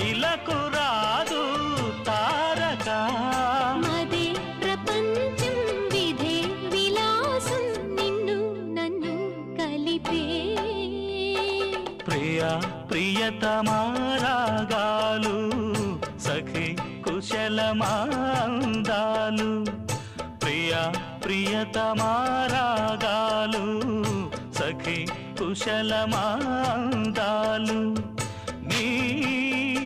ఇలకు రాదు తారక మదే ప్రపంచం విధే విలాసం నిన్ను నన్ను కలిపే ప్రియా ప్రియతమారాగాలు సఖి కుశలమాందాలు ప్రియా ప్రియతమారాగాలు సఖి కుశలమాందాలు